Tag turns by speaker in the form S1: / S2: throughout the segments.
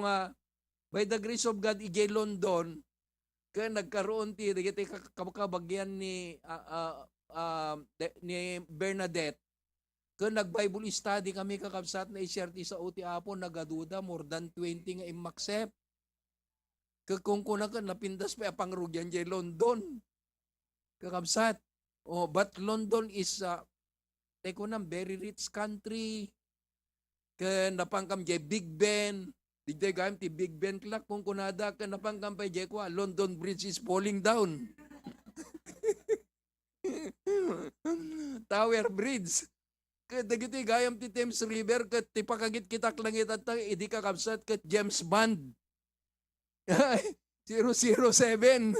S1: nga, by the grace of God, ijay London, kaya nagkaroon ti, dagiti kabagyan ni Bernadette, kaya nag-Bible study kami kakabsat na isyerti sa uti apo, nagaduda, more than 20 nga imaksep. Kung kuna ka, napindas pa pangrugyan jay London. Kakabsat. Oh, but London is, teko na, very rich country. Kaya napangkam jay Big Ben. Di jay gayam ti Big Ben clock. Kung kunada ka napangkam pa jay kwa, London Bridge is falling down. Tower Bridge. Kaya dagiti gayam ti Thames River, kat ti pakagit kitak langit at idi kakabsat kat James Bond. 007.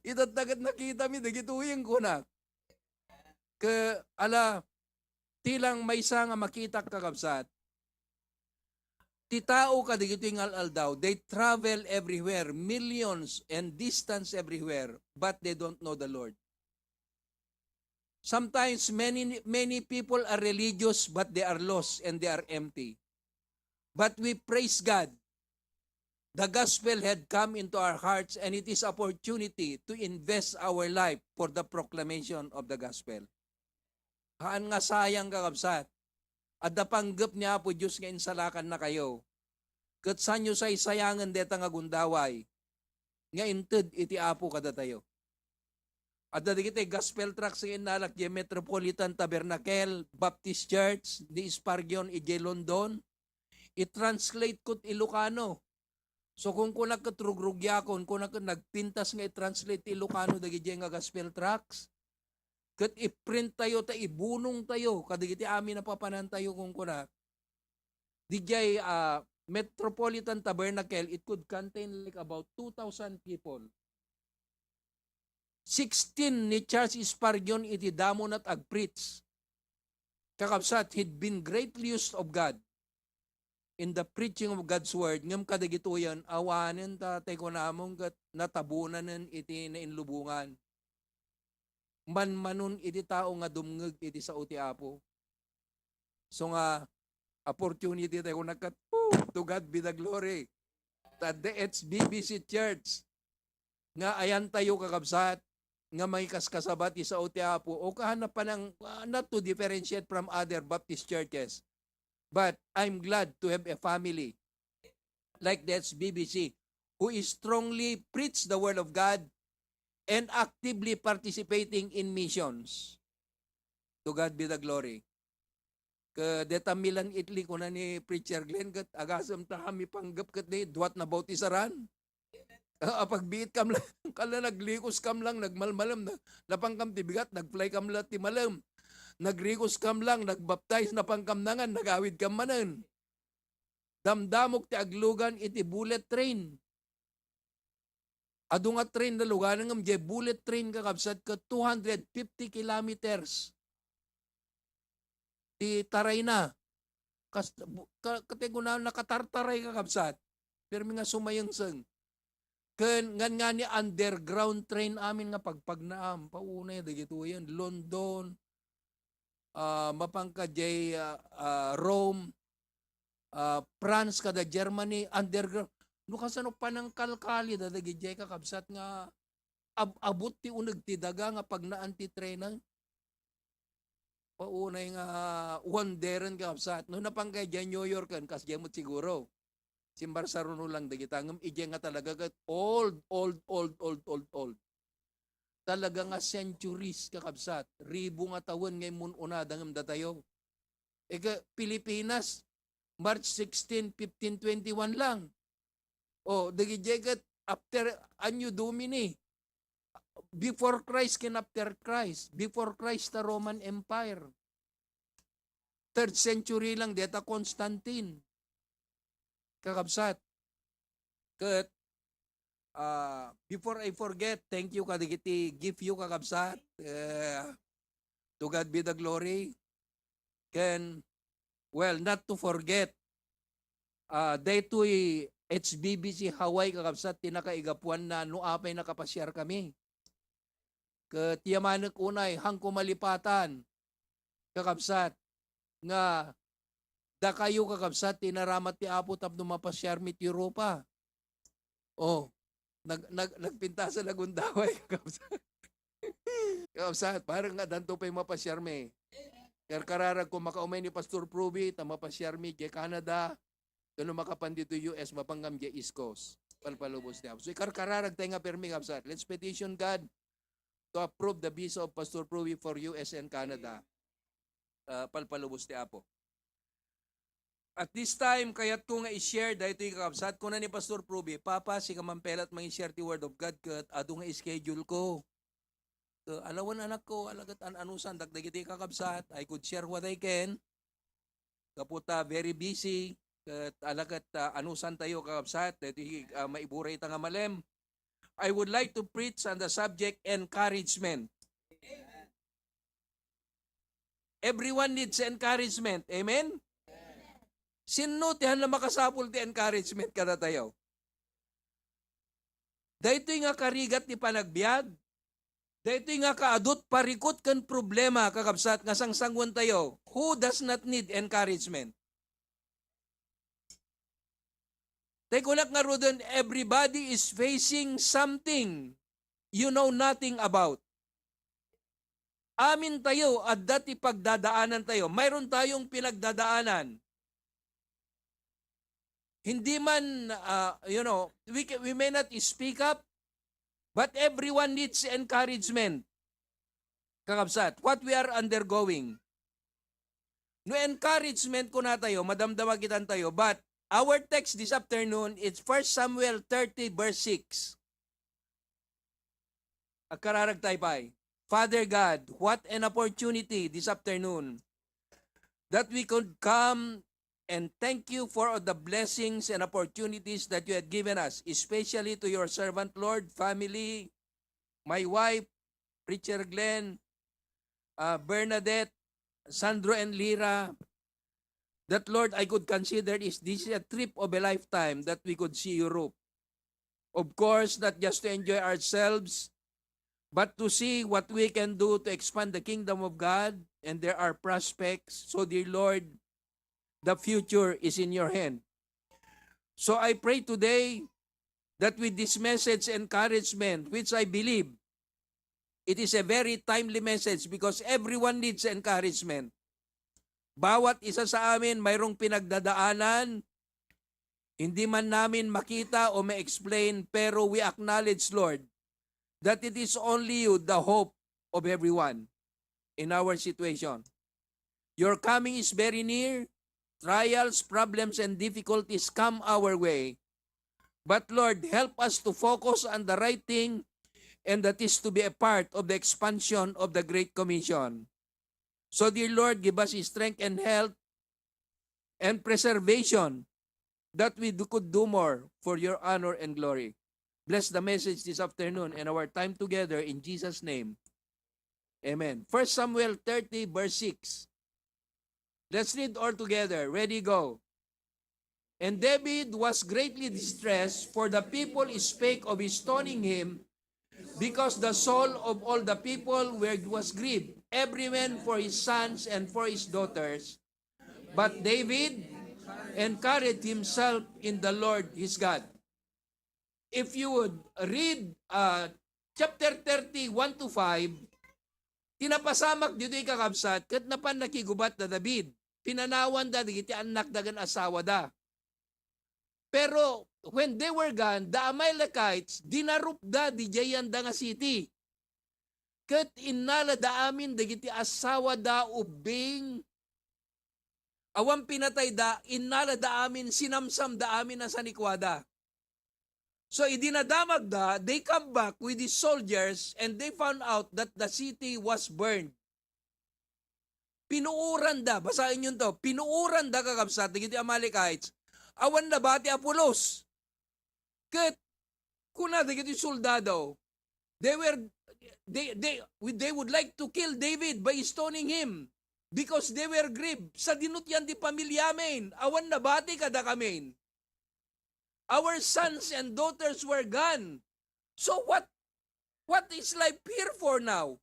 S1: Itatagat nakita mi, dagituhin ko na. Ka, tilang may isa nga makita kakabsat. Ti tao ka digito ngal daw, they travel everywhere, millions and distance everywhere, but they don't know the Lord. Sometimes many people are religious, but they are lost and they are empty. But we praise God. The gospel had come into our hearts, and it is opportunity to invest our life for the proclamation of the gospel. Haan nga sayang kakabsat. At napanggap niya po Diyos nga insalakan na kayo. Kat sanyo say sayangan deta nga gundaway. Nga inted iti apo kada tayo. At dadikit gospel track sa inalak di Metropolitan Tabernacle Baptist Church di Ispargion ije London. I-translate ko Ilocano. So kung kunag katrugrugyakon, kunag nagpintas nga i-translate Ilocano dagiti nga gospel tracks. Kat i-print tayo, ibunong tayo, kadigiti amin na papanan tayo kung kunag. Dijay Metropolitan Tabernacle, it could contain like about 2,000 people. 16 ni Charles Spurgeon iti damon at agpreach. Kakabsat, he'd been greatly used of God in the preaching of God's word. Ngam kadagito yan, awanin tatay ko namong natabunan iti na inlubungan. Manmanon iti tao nga dumngeg iti sa uti apo. So nga, opportunity tayo nakat, to God be the glory. At the HBBC Church, nga ayan tayo kakabsat, nga may kaskasabat isa uti apo, o kahanap pa ng, not to differentiate from other Baptist churches, but I'm glad to have a family like the HBBC who is strongly preach the word of God and actively participating in missions. To God be the glory. Deta Milan Italy ko na ni Preacher Glenn, kat agasam ta kami panggap kat ni duwat na baut isaran. Pagbiit kam lang, kala naglikos kam lang, nagmalmalam, napangkam ti bigat, nagfly kam lang ti malam. Nagrikos kam lang, nagbaptize na pangkamnangan, nagawid kam manan. Damdamok ti aglugan iti bullet train. Ado nga train na lugar ng bullet train kakabsat ka 250 kilometers. Ti taray na. Katego na nakatartaray kakabsat. Pero nga sumayang sang. Nga ni underground train amin nga pagpagnaam. Paunay, dagito yan. London, mapangka jay Rome, France kada Germany, underground. No kasano pa ng kalkali dadagi jay kakabsat nga abot ti uneg ti daga nga pag naan ti trenan. Paunay nga wonderen kakabsat. No napangkay jay New York kan kas jemot siguro. Simbar saruno lang dagitangam ije nga talaga kat old. Talaga nga centuries kakabsat. Ribo nga taon ngay mununa dangam datayo. Eka Pilipinas March 16, 1521 lang. Oh, dagijegat after Anyo Domini. Before Christ and after Christ. Before Christ the Roman Empire. 3rd century lang deta Constantine. Kakabsat. Kat before I forget, thank you kadigiti give you kakabsat. To God be the glory. Well, not to forget, daytoy HBBC Hawaii kakabsat, tinakaigapuan na apay nakapasyar kami. Katiyamanag unay, hangko malipatan, kakabsat, nga Da kayo kakabsat, tinaramat ti Apo tapno mapasyarmit Europa. Oh, nagpinta sa Lagundaway kakabsat. Kakabsat, parang nga danto pa'y mapasyarme. Kararag ko makaumay ni Pastor Pruby, ta mapasyarme di Canada, kano makapan dito US, mapanggam di East Coast. Palpalubos niya. So kararag tayo nga permi kakabsat. Let's petition God to approve the visa of Pastor Pruby for US and Canada. Palpalubos ni Apo. At this time, kaya't ko nga i-share dahil ito'y kakabsat ko na ni Pastor Pruby, Papa, si kamampelat mang-i-share ti Word of God kat ado nga i-schedule ko. Alawan anak ko, alagat anusan, dagdag ito'y kakabsat, I could share what I can. Kaputa, very busy, kat alagat anusan tayo kakabsat, ito'y maiburay ta nga malem. I would like to preach on the subject encouragement. Everyone needs encouragement. Amen? Sino tihan na makasapul ti encouragement kada tayo? Daytoy nga karigat ni panagbiag. Daytoy nga kaadot parikot kan problema kakabsat nga sangsangwan tayo. Who does not need encouragement? Tay kunak nga rodon, everybody is facing something you know nothing about. Amin tayo at dati pagdadaanan tayo. Mayroon tayong pinagdadaanan. Hindi man, we may not speak up, but everyone needs encouragement. Kakabsat, what we are undergoing. No encouragement ko na tayo, madamdamagitan tayo, but our text this afternoon, it's 1 Samuel 30 verse 6. Akararag tayo pa. Father God, what an opportunity this afternoon that we could come and thank you for all the blessings and opportunities that you had given us, especially to your servant, Lord, family, my wife, Preacher Glenn, Bernadette, Sandro and Lira, that, Lord, I could consider this a trip of a lifetime that we could see Europe. Of course, not just to enjoy ourselves, but to see what we can do to expand the kingdom of God, and there are prospects. So, dear Lord, the future is in your hand. So I pray today that with this message encouragement, which I believe it is a very timely message because everyone needs encouragement. Bawat isa sa amin mayroong pinagdadaanan, hindi man namin makita o ma-explain, pero we acknowledge, Lord, that it is only you, the hope of everyone in our situation. Your coming is very near. Trials, problems, and difficulties come our way. But Lord, help us to focus on the right thing, and that is to be a part of the expansion of the Great Commission. So dear Lord, give us strength and health and preservation that we could do more for your honor and glory. Bless the message this afternoon and our time together in Jesus' name. Amen. 1 Samuel 30 verse 6. Let's read all together. Ready, go. And David was greatly distressed, for the people spake of stoning him, because the soul of all the people was grieved, every man for his sons and for his daughters. But David encouraged himself in the Lord his God. If you would read chapter 30, 1 to 5, tinapasamak dito kakabsat, kat napan nakigubat na David. Pinanawan da, digiti anak dagan asawa da. Pero, when they were gone, the Amalekites, dinarup da, di jayan da nga city. Kat inala da amin, digiti asawa da, ubing, awang pinatay da, inala da amin, sinamsam da amin na sanikwada. So, idinadamag da, they come back with the soldiers, and they found out that the city was burned. Pinuuran da, basahin nyo to, pinuuran da kakabsat, digiti Amalekites, awan na bati Apolos. Kat, kuna digiti soldado, they would like to kill David by stoning him because they were grieved. Sa dinutyan di pamilyamin, awan na bati kada kamin. Our sons and daughters were gone. So what is life here for now?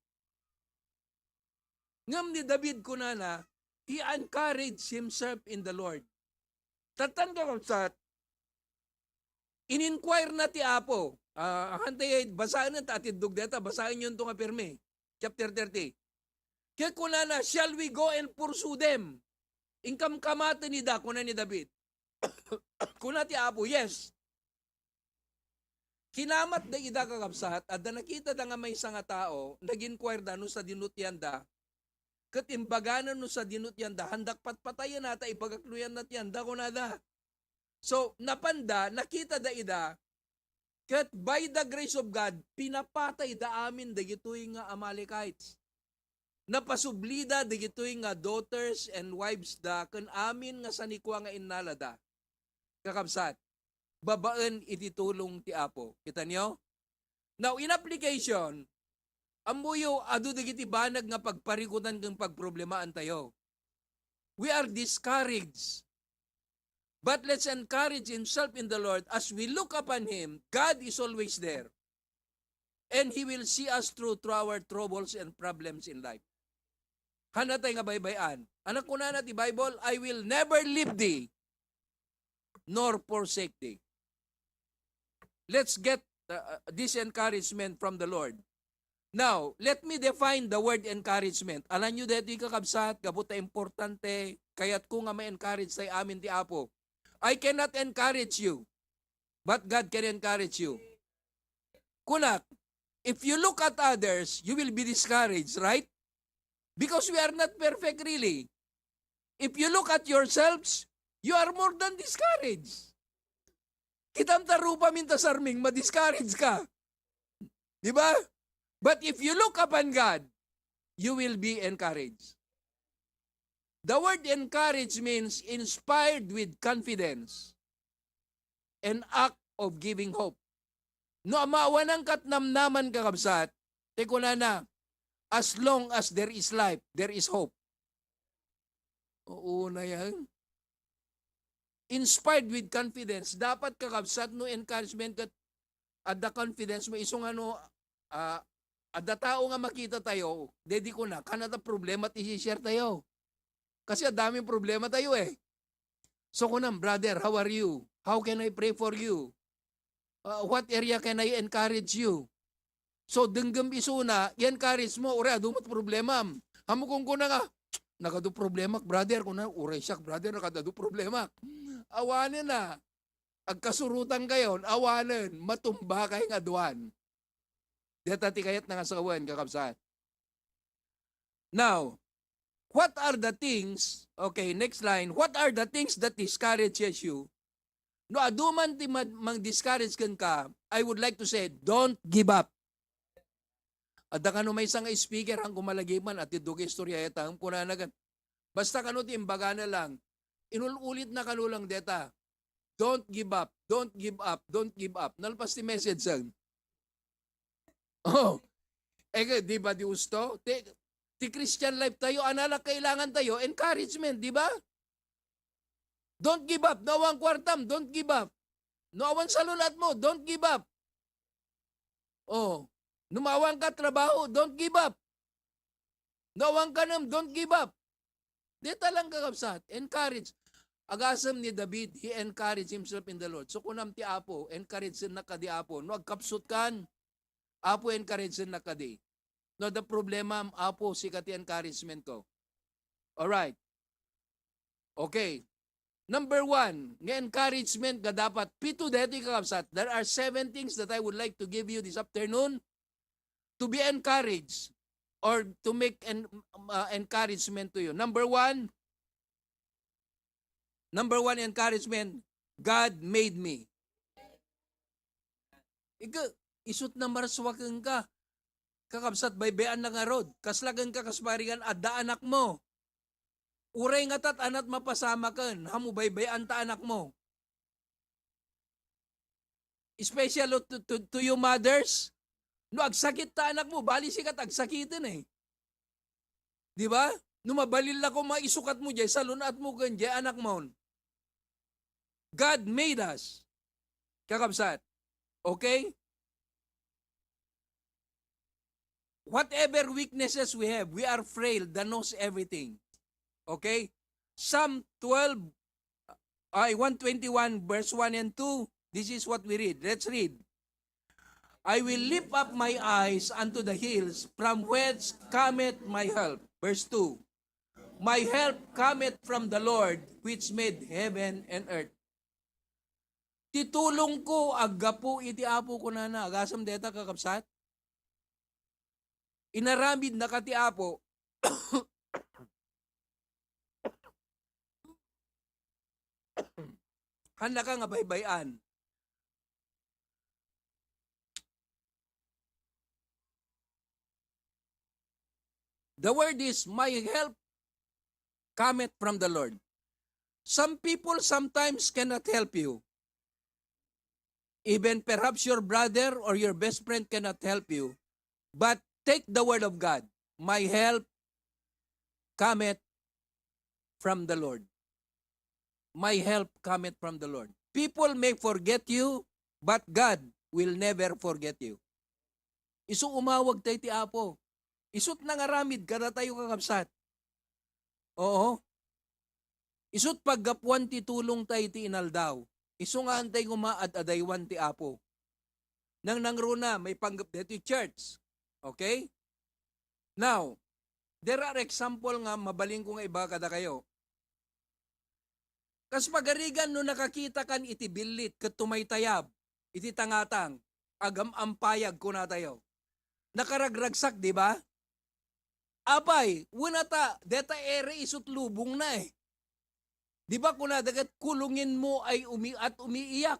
S1: Ngam ni David kunana, he encouraged himself in the Lord. Tatanda ko sa in-inquire na ti Apo. Hantay, basahin na tatidog data, basahin yun ito nga pirmi. Chapter 30. Kaya kuna na, shall we go and pursue them? Ingkam kamata ni da, kuna ni David. Kuna ti Apo, yes. Kinamat da ida kakabsat, at da nakita da nga may isang tao, nag-inquire da no sa dinutyan da, katimbaganan no sa dinutyan da, handak patpatayan nata, ipagakluyan natyan da, kuna da. So, napanda, nakita da ida, kat by the grace of God, pinapatay da amin da gito'y nga Amalekites. Napasublida da gito'y nga daughters and wives da, kan amin nga sanikwa nga inalada. Kakabsat, babaan ititulong ti Apo. Kita niyo? Now, in application, amuyo adu dagiti banag nga pagparikutan kang pagproblemaan tayo. We are discouraged. But let's encourage himself in the Lord. As we look upon Him, God is always there. And He will see us through our troubles and problems in life. Hanatay nga baybayan. Anak ko na ti Bible, I will never leave thee, nor forsake thee. Let's get this encouragement from the Lord. Now, let me define the word encouragement. Alam nyo dito yung kakabsat, kabuta importante, kaya't kung nga ma-encourage say amin ti Apo. I cannot encourage you, but God can encourage you. Kunak, if you look at others, you will be discouraged, right? Because we are not perfect really. If you look at yourselves, you are more than discouraged. Kitam tarupa minta sarming, ma-discourage ka. Di ba? But if you look upon God, you will be encouraged. The word encourage means inspired with confidence, an act of giving hope. No, maawanang katnamnaman kakabsat, teko na, as long as there is life, there is hope. Oo na yan. Inspired with confidence, dapat kakabsat no encouragement at the confidence mo isong at the tao nga makita tayo, dedi ko na, kanata problema at isi-share tayo. Kasi daming problema tayo eh. So kunam, brother, how are you? How can I pray for you? What area can I encourage you? So denggam isuna, i-encourage mo, ure, adumot problema. Hamo kung kuna nga, nakadu problema, brother, kuna, ure siyak, brother, nakadadu problema. Awanin na. Agkasurutan kayo, awanin, matumba kayo nga duwan. Deta ti kayat na nga sa kawan, kakabsat. Now, what are the things, okay, next line, what are the things that discourages you? No, aduman ti mang-discourage ka, I would like to say, don't give up. At kano may isang speaker ang kumalagiman at idugi istorya yata, ang kunanagan. Basta kano ti imbaga na lang, inulit na kanulang deta, don't give up, don't give up, don't give up. Nalpas ti message sang. Oh, di ba di gusto? Ti Christian life tayo, analak kailangan tayo, encouragement, di ba? Don't give up. No awang kwartam, don't give up. No awang salulat mo, don't give up. Oh, numawang ka trabaho, don't give up. No awang kanam, don't give up. Dito lang kakabsat, encourage. Agasam ni David, he encouraged himself in the Lord. So kunam ti Apo, encourage na ka di Apo. No, agkapsut kan, Apo encourage na ka di. No, the problema, Apo, sikati encouragement ko. Alright. Okay. Number 1, nga encouragement ka dapat, pito deti kakabsat, there are 7 things that I would like to give you this afternoon to be encouraged or to make an encouragement to you. Number 1 encouragement, God made me. Isut na marswakan ka, kakabsat baybayan na nga rod, kaslagan ka kasparingan adda anak mo. Uray nga tat anat mapasama kan, hamu baybayan ta anak mo. Especially to you mothers, no agsakit ta anak mo, bali sikat agsakitin eh. Di ba? No mabalil ako maisukat mo dyan, salunat mo kan dyan anak mo. God made us. Kakabsat. Okay? Whatever weaknesses we have, we are frail that knows everything. Okay? Psalm 121 verse 1 and 2. This is what we read. Let's read. I will lift up my eyes unto the hills, from whence cometh my help. Verse 2. My help cometh from the Lord, which made heaven and earth. Titulong ko, aggapo, iti apo ko na agasam deta kakapsat. Inaramid na kati apo, handa ka nga baybayan. The word is, my help cometh from the Lord. Some people sometimes cannot help you. Even perhaps your brother or your best friend cannot help you. But take the word of God. My help cometh from the Lord. My help cometh from the Lord. People may forget you, but God will never forget you. Isu umawag tayo ti apo. Isut nangaramid kada tayo kakabsat. Oo. Isut paggapuan ti tulong tayo ti inaldaw. Isu nga antay kumaad-adaywan ti apo. Nang nangruna may panggap ti church. Okay? Now, there are example nga mabaling ko nga iba kada kayo. Kas pagarigan no nakakita kan iti bilit ket tumaytayab iti tangatang agam ampayag ko na tayo. Nakaragragsak, di ba? Abay, wala deta ere isut lubong na eh. Di ba kuna dagat kulungin mo ay umiiyak.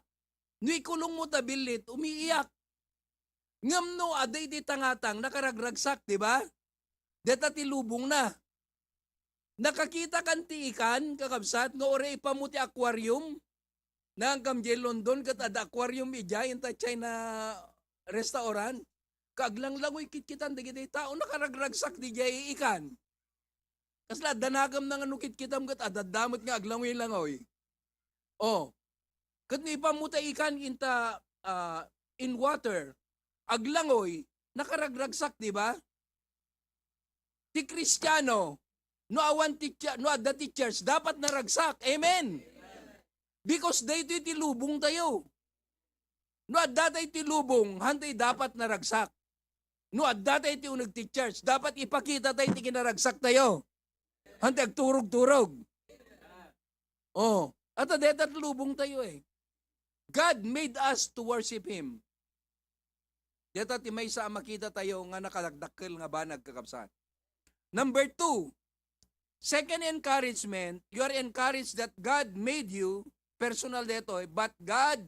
S1: Nui kulong mo tabilit, umiiyak. Ngam no, aday di tangatang, nakaragragsak, di ba? Deta ti lubong na. Nakakita kan ti ikan, kakabsat, nga ore ipamuti aquarium, na ang kamjay London, kat ada aquarium ija, yung ta China restaurant, kaaglang langoy kitkitan digiti tao nakaragragsak di jay ikan. Kasla danagam nang ano kitkitam kat adadamot nga aglangoy langoy. Oh. Kat ni pamuta ikan inta in water aglangoy nakaragragsak, di ba? Ti Kristiyano no awan teacher no adda teachers dapat naragsak. Amen. Because daytoy ti lubong tayo. No adda tay ti lubong hantay dapat naragsak. No, adda tayo ti unag ti church. Dapat ipakita tayo ti kinaragsak tayo. Hantag turog-turog. Oh, at adetat lubong tayo eh. God made us to worship Him. Deta ti may sa makita tayo nga nakalagdakkel nga ba nagkakapsat. Number 2, second encouragement, you are encouraged that God made you, personal deto eh, but God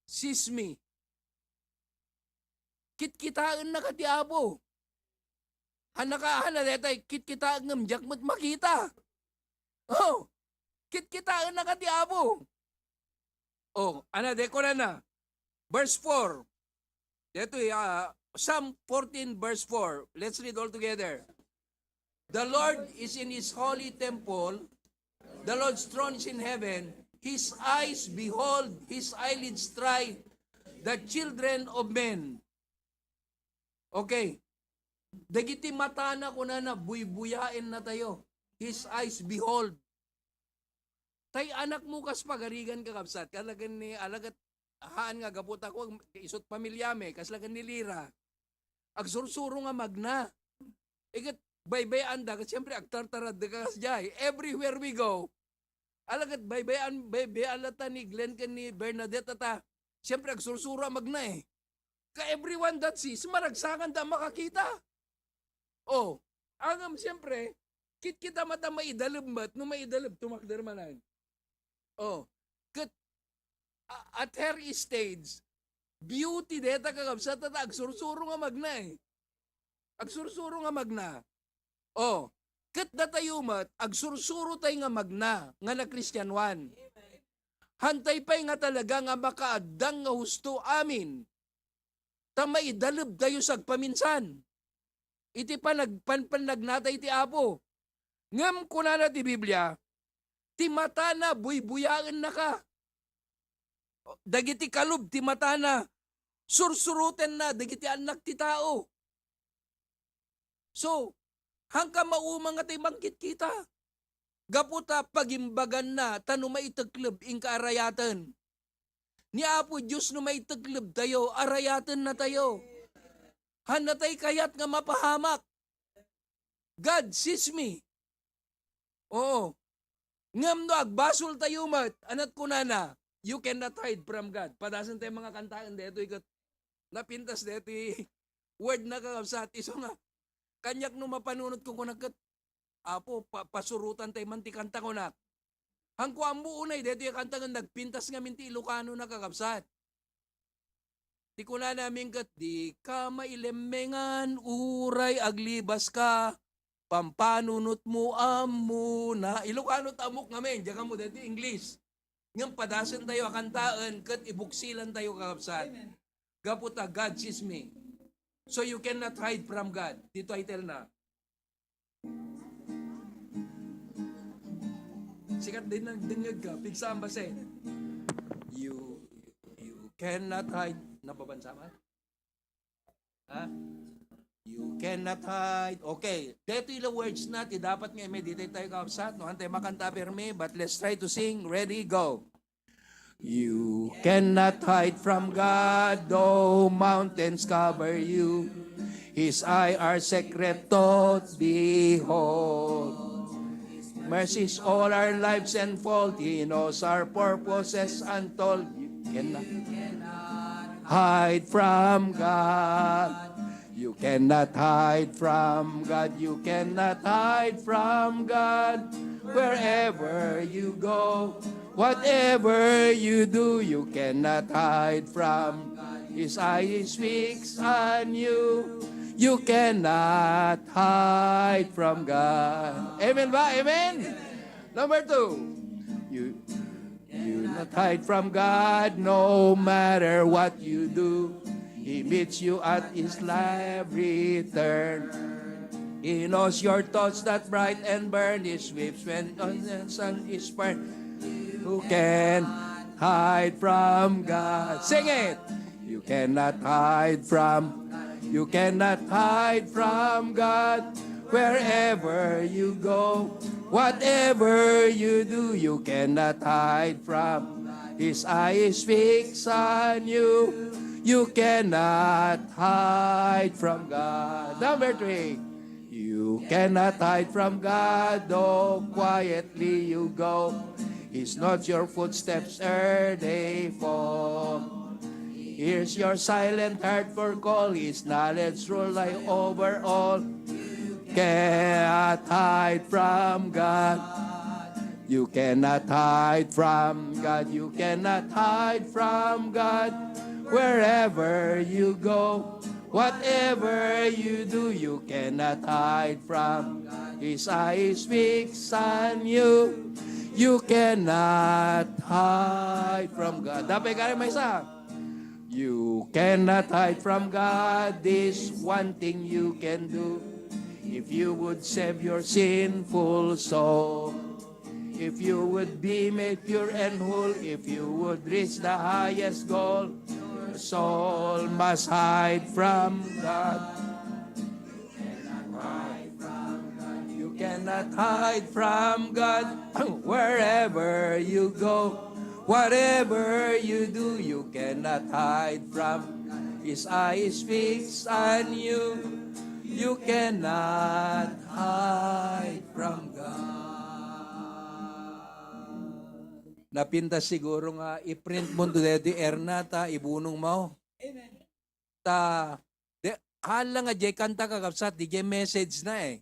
S1: sees me. Kitkitaan na kati apo. Hanakahan na detay, kitkitaan ng jak mo't makita. Oh, kitkitaan na kati apo. Oh, deko na. Verse 4. Dito Psalm 14 verse 4. Let's read all together. The Lord is in His holy temple. The Lord's throne is in heaven. His eyes behold, His eyelids try the children of men. Okay. Dagiti mata na ko na buybuyain na tayo. His eyes behold. Tay anak mo kas pagarigan kakabsat. Kalagan ni alagat haan nga gapot ako isot pamilyame kaslagan ni Lira. Agsursuro nga magna. Ikat baybayan da kat siyempre agtartarad da kas jay. Everywhere we go. Alagat baybayan lata ni Glenn kan ni Bernadette ata. Siyempre agsursuro magna eh. Ka everyone that sees, maragsakan da makakita. Oh, agam siyempre, kita mata maidalab mat, no maidalab tumakdermanan. Oh, at her stage, beauty deta kakabsat at agsursuro nga magna eh. Agsursuro nga magna. Oh, kat datayumat, agsursuro tay nga magna, nga na Kristyanwan. Hantay pa'y nga talaga nga makaadang nga husto amin. Ta maidalab tayo sagpaminsan. Iti panagnagnatay ti apo. Ngam kuna na ti Biblia, ti mata na buybuyaan na ka. Dagiti kalub ti mata na sursuruten na dagiti anak ti tao. So, Hangka maumang nga tayo mangkit kita. Gaputa pagimbagan na tano maitaklab ing kaarayatan. Ni Apo Diyos no maitaklab tayo, arayatan na tayo. Hanatay kayat nga mapahamak. God sees me. Oo. Ngam no agbasol tayo mat, anat ko na, you cannot hide from God. Padasan tayo mga kantaan dito, ikat napintas dito, word na kakabsat. Iso nga, kanyak no mapanunod ko kunakat, Apo, pasurutan tayo manti kanta ko na. Hangko ang buunay, dito yung kanta nga nagpintas nga minti Ilocano na kakabsat. Di ko na namin kat, di ka mailemengan, uray, aglibas ka, pampanunot mo amuna. Ilocano tamok ngamin, diyan mo dito English. Ngam padasan tayo akantaan, kat ibuksilan tayo kakabsat. Gaputa, God sees me. So you cannot hide from God. Dito ay tell na. Sikat din ng dingag ka, pigsaan ba say? You cannot hide. Nababansa man? Ha? You cannot hide. Okay. Dito yung words natin. Dapat nga meditate tayo kausap. No? Hantay makanta perme. But let's try to sing. Ready? Go. You cannot hide from God, though mountains cover you. His eye are secret thoughts, behold. Mercies all our lives enfold. He knows our purposes untold. You cannot hide from God. You cannot hide from God. You cannot hide from God. Wherever you go, whatever you do, you cannot hide from God. His eye speaks on you. You cannot hide from God. Amen ba? Amen? Number 2. You not hide from God no matter what you do. He meets you at His life return. He knows your thoughts that bright and burn. He sweeps when the sun is burned. Who can hide from God? Sing it! You cannot hide from God. Wherever you go, whatever you do, you cannot hide from. His eyes fix on you. You cannot hide from God. Number 3. You cannot hide from God, though quietly you go. He's not your footsteps ere they fall. Here's your silent heart for call. His knowledge rule lie over all. Cannot hide from God. You cannot hide from God. You cannot hide from God. Wherever you go, whatever you do, you cannot hide from God. His eyes fix on you. You cannot hide from God. Dapat ka rin may isa. You cannot hide from God. This one thing you can do. If you would save your sinful soul, if you would be made pure and whole, if you would reach the highest goal, your soul must hide from God. You cannot hide from God. Wherever you go, whatever you do, you cannot hide from His eyes fixed on you. You cannot hide from God. Napintas siguro nga i-print mo to the erna ta ibunong mo. Amen. Hala nga jay kanta kakapsat di jay message na eh.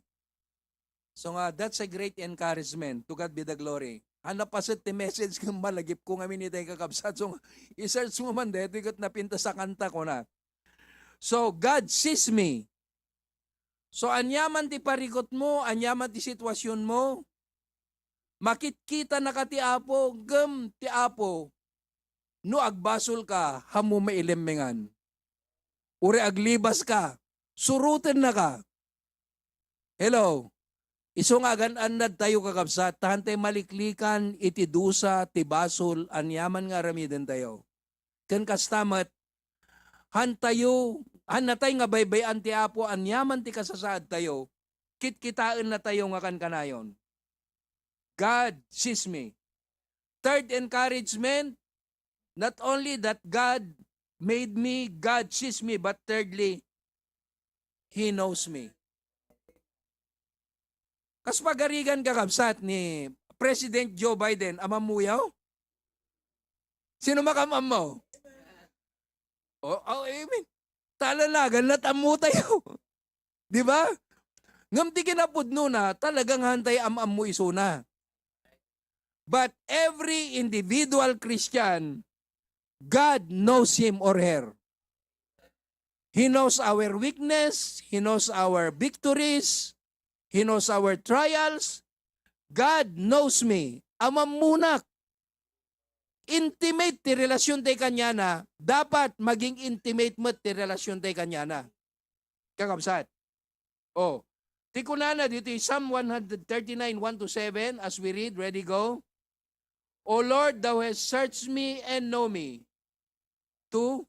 S1: So nga that's a great encouragement. To God be the glory. Hanap pa sa message kang malagip ko nga minitay kakapsat. So i-search mo man dito ikat napintas sa kanta ko na. So God sees me. So anyaman ti parikot mo, anyaman ti sitwasyon mo, makitkita na ka ti Apo, gem ti Apo, no agbasol ka, hamo mailemengan. Uri aglibas ka, surutin na ka. Hello, iso nga gananad tayo kakabsat, tahantay maliklikan, iti dusa, ti basol, anyaman nga ramiden tayo. Ken kastamat, hantayo, hanatay nga baybayan ti Apo, anyaman ti kasasaad tayo, kit-kitaan na tayo nga kan kanayon. God sees me. Third encouragement, not only that God made me, God sees me, but thirdly, He knows me. Kas pagarigan kakabsat ni President Joe Biden, amamuyaw? Sino makamam mo? Amen. Talalagan na tamu tayo. Di ba? Ngamti kinapudno na, talagang hantay amam mo isuna. But every individual Christian, God knows him or her. He knows our weakness. He knows our victories. He knows our trials. God knows me. Amamunak. Intimate ti relasyon tayo kanya na. Dapat maging intimate mo ti relasyon tayo kanya na. Kakabsat. Oh. Tikunana dito Psalm 139, 1-7 as we read. Ready, go. O Lord, Thou hast searched me and know me. 2.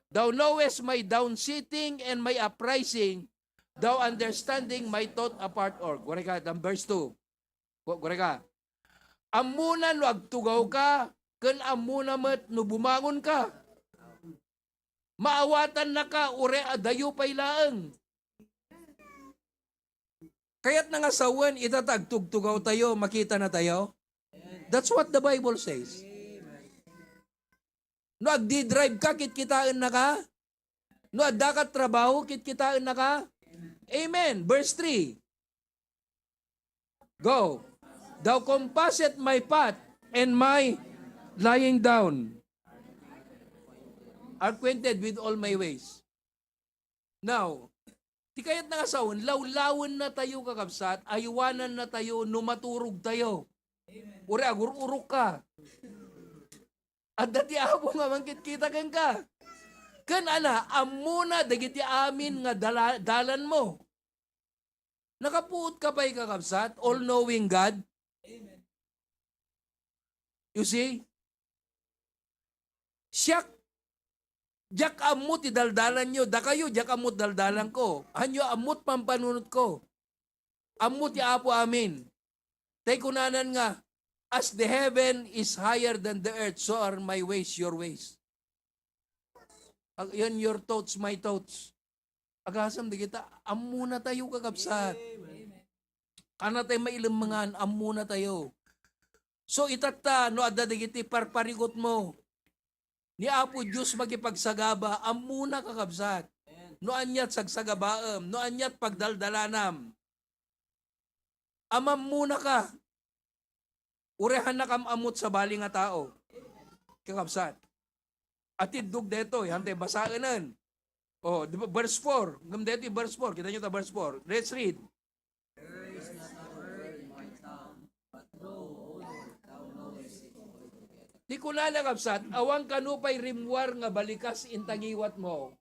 S1: Thou knowest my downsitting and my uprising, thou understanding my thought apart or. Gureka, verse 2. Gureka. Amuna no agtugaw ka, ken amuna met no bumangon ka. Maawatan na ka, ure adayo pailaeng. Kaya't nangasawan, itatagtugtugaw tayo, makita na tayo. That's what the Bible says. No agdi-drive ka, kitkitaan na ka. No adda ka trabaho, kitkitaan na ka. Amen. Verse 3. Go. Thou compassest my path and my lying down. Acquainted with all my ways. Now, di kaya't nangasawon, lawlawan na tayo kakabsat, aywanan na tayo, numaturog tayo. Uri agur-urok ka. At dati abo nga mangkit kita kang ka. Kan ana, amuna dagiti amin nga dalan mo. Nakapuot ka pa'y kakabsat, all-knowing God. Amen. You see? Siyak, jak amot idaldalan nyo, da kayo, jak amot daldalan ko. Hanyo amot pampanunot ko. Amot ya apo amin. Tay kunanan nga, as the heaven is higher than the earth, so are my ways, your ways. Yan, your thoughts, my thoughts. Agasam di kita, amuna tayo kakabsat. Kana tayo mailamangan, amuna tayo. So itata, no adda di kiti parparigot mo. Ni Apo Diyos magipagsagaba, amuna kakabsat. No anyat sagsagabaam, no anyat pagdaldalanam. Amam muna ka. Urehan na kamamot sa bali nga tao. Kakabsat. At idug deto, hante basaanan. Oh, di ba, verse 4. Ngam deto verse 4. Kita nyo ta verse 4. Let's read.
S2: There is not a word in my tongue, but thou, O Lord, thou knowest it altogether.
S1: Di ko lalakabsat, awang kanupay rimwar nga balikas intangiwat mo.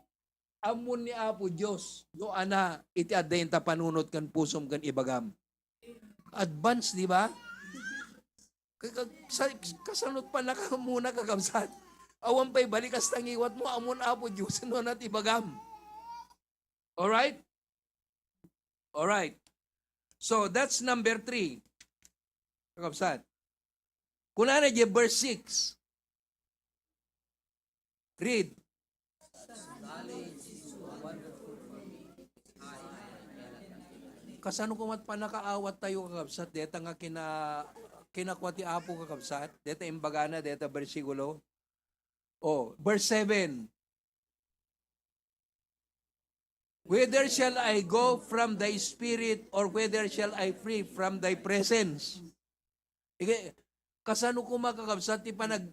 S1: Amon ni Apo Diyos, no ana, iti addayin ta panunot kan pusom kan ibagam. Advance, di ba? Kasanot pa na ka muna kakabsat. Awan pa'y balikas tangiwat mo, amon Apo Diyos, no nat ibagam. Alright? Alright. So, that's number 3. Kakabsat. Kuna na dyan, verse 6. Read. Kasano kumat pa nakaawat tayo kakabsat, deta nga kinakwati Apo kakabsat, deta imbagana, deta bersikulo. Oh, verse 7. Whither shall I go from thy spirit, or whither shall I flee from thy presence? Kasano kumakakabsat, ti panag,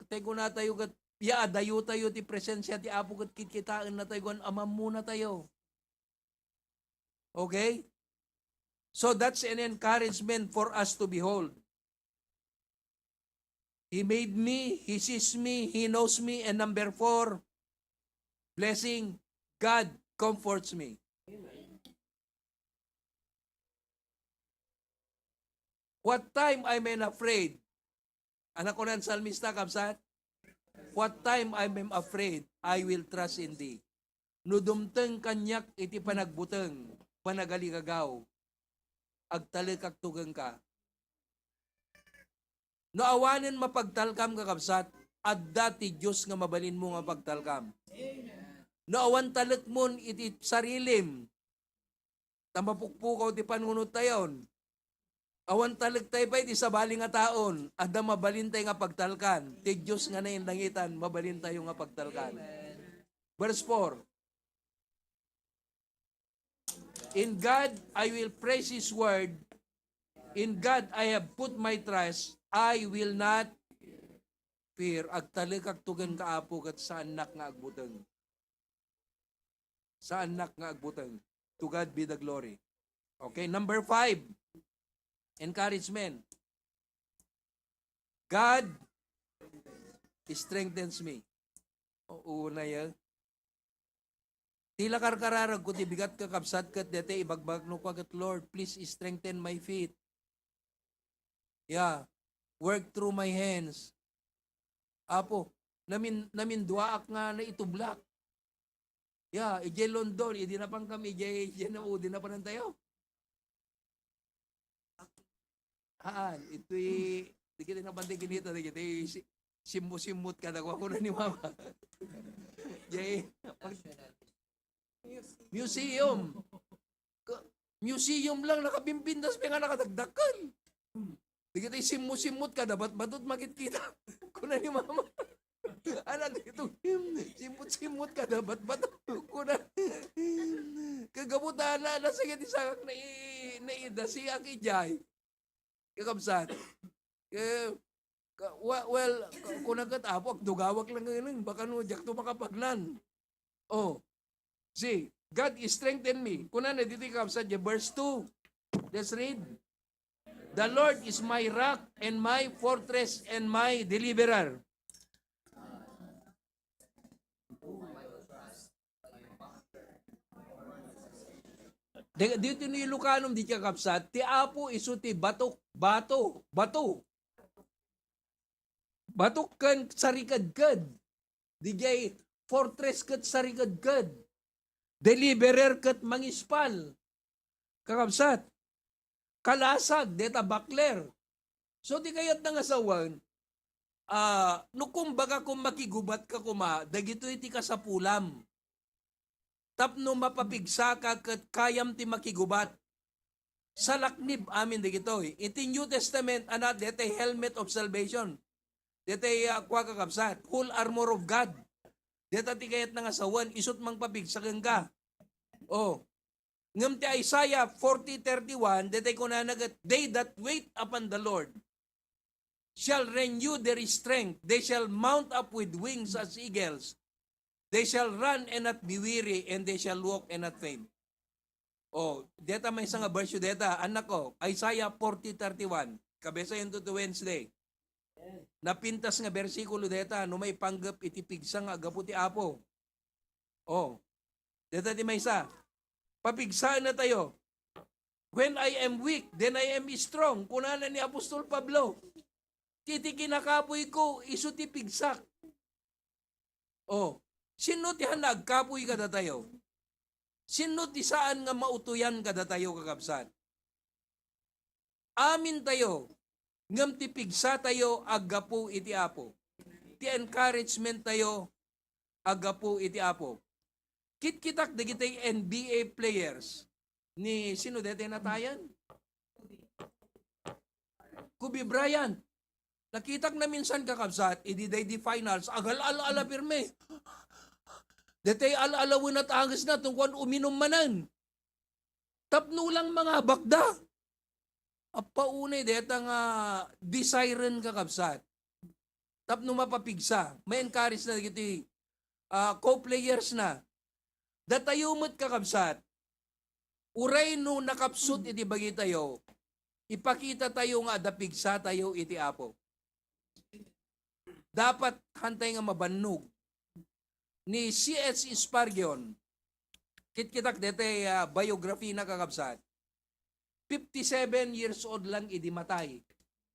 S1: teko na tayo, ya, dayo tayo, ti presensya, ti Apo kat kitkitaan na tayo, amam muna tayo. Okay? So that's an encouragement for us to behold. He made me, He sees me, He knows me, and number 4, blessing, God comforts me. Amen. What time I'm afraid? Anak ko ng salmista, kabsat? What time I'm afraid, I will trust in thee. Nudumteng kanyak iti panagbuteng. panagali agtalik kag tugang ka. No awanen mapagtalkam kakabsat, adda ti Diyos nga mabalin mo nga pagtalkam. No awan talek mon iti sarilim, tamapukpukaw ti panunod tayon. Awan talek tayo pa iti sabali nga taon, adda mabalin tayo nga pagtalkan. Ti Diyos nga na langitan, mabalin tayo nga pagtalkan. Verse 4. In God I will praise His word. In God I have put my trust. I will not fear. Agtalik agtugan kaapo kat sa anak nga agbuteng. Sa anak nga agbuteng. To God be the glory. Okay, number 5. Encouragement. God strengthens me. Una yan. Tila karkararag ko ti bigat ka kapsat kat dete ibagbag no kat Lord, please strengthen my feet. Yeah. Work through my hands. Apo, namin duaak nga na itublak. Yeah, ije London, idi na pang kami, ije na udi na pa ng tayo. Ito'y, di kita napantigin dito, di kita simut-simut ka, nagwa ko na ni Mama. Jay, museum. Museum lang nakabimbindas, may nga nakadagdakan. Di kita simut-simut ka, dapat batot makikita. Kuna ni Mama. Anak dito, simut-simut ka, dapat batot. Kuna. Kagabutan na, nasagit isakak na ida si Aki Jai. Kakabsat. Well, kung nagkatapok, dugawak lang ngayon, baka no, jak to makapaglan. Oh, see, God is strengthen me. Kung na dito kakabsat, verse 2. Let's read. The Lord is my rock and my fortress and my deliverer. Dito ni Lucanum di kakabsat, ti apo isu ti batok, bato. Batok kan sarikadkad. Di jay fortress kat sarikadkad. Deliverer kat mangispal. Kakabsat. Kalasag, deta bakler. So di kayat nga sawan, no kumbaga kung makigubat ka kuma, dagito iti kasapulam. Tapno mapapigsa ka kat kayam ti makigubat. Sa laknib amin dagito. Iti New Testament, anak, deta helmet of salvation. Deta kwa kakabsat, full armor of God. Deta ti kayat nga sawan, isut mang papigsa ka. Oh, ngam ti Isaiah 40:31, detay ko na nagat, they that wait upon the Lord shall renew their strength. They shall mount up with wings as eagles. They shall run and not be weary, and they shall walk and not faint. Oh, deta may isang verse deta, anak ko, Isaiah 40:31, kabesa yun to Wednesday. Napintas nga bersikulo deta, no may panggap itipigsa nga agaputi apo. Oh, deta di may isa. Papigsaan na tayo. When I am weak, then I am strong. Kunana ni Apostol Pablo. Kiti kinakapoy ko, isu ti pigsak. Oh, sino ti nagkapoy kada tayo? Sino ti saan nga mautuyan kada tayo kakabsat? Amin tayo, ngam ti pigsa tayo, agapu iti apo. Ti encouragement tayo, agapu iti apo. Kit-kitak da kitay NBA players ni sino dete natayan? Kobe Bryant. Nakitak na minsan kakabsat, ididay di finals, agal ala pirme. Dete ala-alawin at angas na tungkol uminom manan. Tapno lang mga bakda. Apaunay deta nga desiren kakabsat. Tapno mapapigsa. May encourage na kiti co-players na. Datayumot kakabsat, uray no nakapsut iti bagi tayo, ipakita tayo nga adapigsa tayo iti apo. Dapat hantay nga mabannog. Ni C.S. Spurgeon, kitkitak dete biography na kakabsat, 57 years old lang idi matay.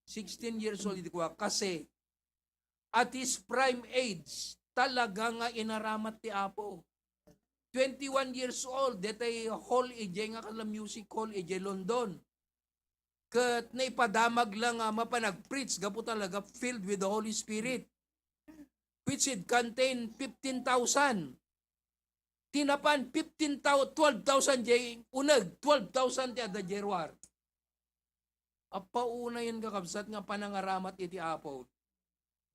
S1: 16 years old idi kuha. Kasi at his prime age, talaga nga inaramat ti apo. 21 years old, detay hall ije nga kala music hall ije London. Kat naipadamag lang mapanag-preach, gapo talaga filled with the Holy Spirit. Which it contain 15,000. Tinapan 15,000, 12,000 jay unag, 12,000 ti ada jerwar. Apauna yan kakabsat nga panangaramat iti Apo.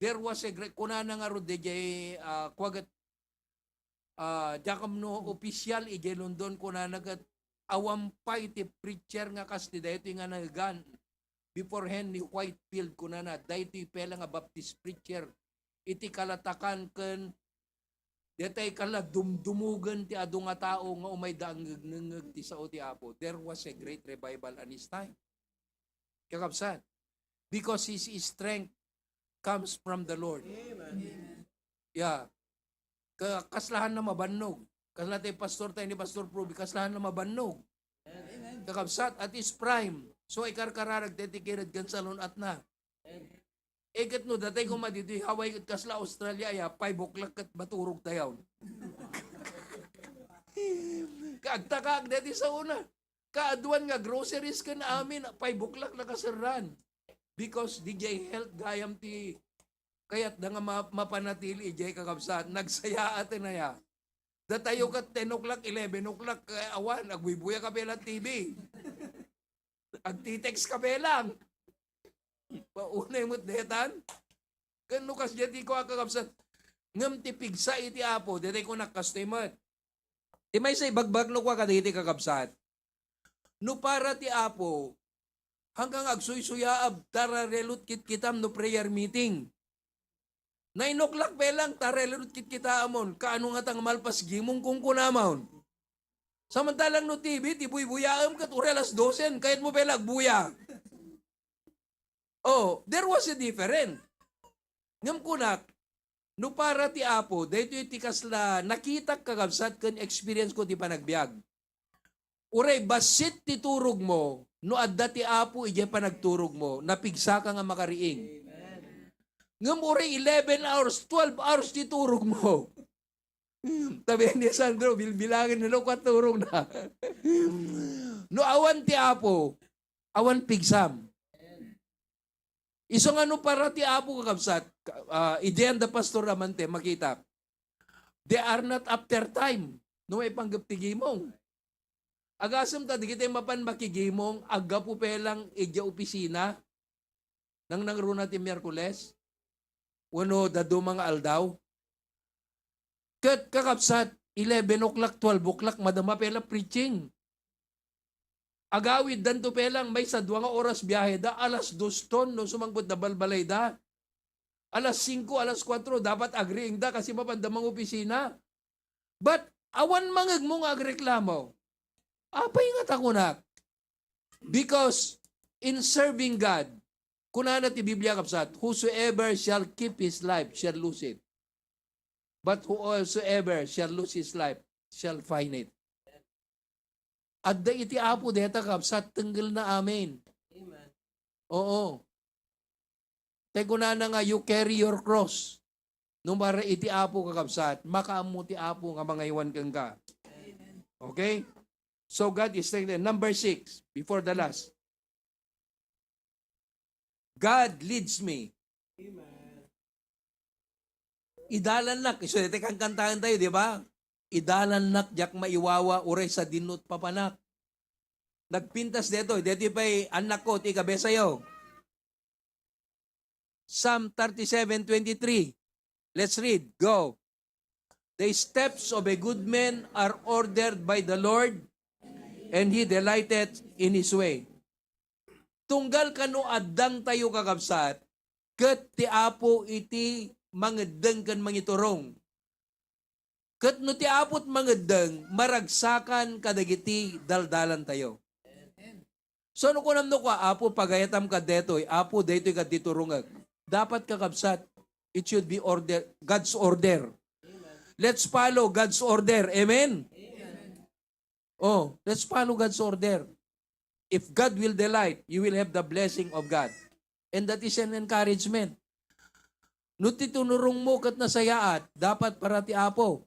S1: There was a great, kunana nga ro de jay, kwagat, jakam no official ije London kunana kat awampay ti preacher nga kas ti dayto nga nagagan beforehand ni Whitefield kunana dayto pela nga Baptist preacher iti kalatakan ken detay kala dumdumugan ti adu nga tao nga umay daangeg ti sao ti Apo. There was a great revival on his time. Kakabsat, because his strength comes from the Lord.
S2: Amen.
S1: Yeah. Kaslahan na mabannog. Kaslahan tayo pastor tayo ni Pastor Proby, kaslahan na mabannog.
S2: Amen.
S1: Kakabsat at his prime. So ikarkararag dedicated kan salon at na. Egat no, datay ko madito, Hawaii kat kasla Australia, ya, 5 o'clock kat baturog tayo. Kaagtakag dati sa una. Kaaduan nga groceries ka na amin, 5 o'clock nakasarran. Because DJ health gayam ti kaya't da nga mapanatili ijay kakabsat. Nagsaya ate na ya. Datayo ka 10 o'clock, 11 o'clock, awan, agbuibuya ka pela TV. Agtitext ka pelang. Paunay mo't detan. Kano kas jati ko kakabsat. Ngam ti pigsa iti Apo, dati ko nakastimat. Di may say bagbag no kwa kaditi kakabsat. No para ti Apo, hanggang agsuy-suyaab, tara relut kit kitam no prayer meeting. 9 o'clock pelang, tara relut kit kita amon, kaano nga tang malpas gimong kung kunamon. Samantalang no TV, tibuy-buyaam kat urelas 12, kahit mo pelag buya. Oh, there was a difference. Ngam kunak, no para ti Apo, dahito iti kasla, nakita kakabsat kan experience ko ti panagbiag. Uray, basit ti turog mo, no adda ti Apo, ije panagturog mo, napigsa ka nga makariing. Ngam uray, 11 hours, 12 hours ti turog mo. Tabi ni Sandro, bilbilangin na ka turog na. No awan ti Apo, awan pigsam. Isang ano para ti Apo kakabsat, idean da pastor amante, makita. They are not after time. No may panggap ti gimong. Agasam ta, di kita mapan makigimong, aga po pelang idya opisina, nang nangruna ti Miyerkules, wano dado mga aldaw. Kat kakabsat, 11 o'clock, 12 o'clock, madama pela preaching. Agawid dan to pelang may sa 2 oras biyahe da, alas 2 ton, no sumangkot na balbalay da. Alas 5, alas 4, dapat agreeing da kasi mapandamang opisina. But, awan mangag mong agreklamo. Apay nga takunak. Because, in serving God, kunana ti Biblia kapsat, whosoever shall keep his life shall lose it. But whosoever shall lose his life shall find it. At da iti Apo deta kapsat, tenggal na amin.
S2: Amen.
S1: Oo. Tego na nga, you carry your cross. Nung para iti Apo kakapsat, makaamu ti Apo nga mga iwan kang ka. Okay? So God is saying that. Number 6, before the last. God leads me.
S2: Amen.
S1: Idalan nak. So, ito kang kantahan tayo, di ba? Idalan nak, jak maiwawa, uray sa dinut papanak. Nagpintas dito. Dito pa'y anak ko, tikabe sa'yo. Psalm 37:23. Let's read. Go. The steps of a good man are ordered by the Lord, and He delighteth in His way. Tunggal kano addang tayo kakabsat, ket ti Apo iti mangedeng kan mangiturong. Ket no ti Apo't mangedeng, maragsakan kadagiti daldalan tayo. So no kunam no ka, Apo pagayatam ka detoy, Apo detoy ka diturungag. Dapat kakabsat, it should be order, God's order. Let's follow God's order. Amen? Oh, let's follow God's order. If God will delight, you will have the blessing of God. And that is an encouragement. No ti tunurong mo kat nasayaat, dapat para ti Apo.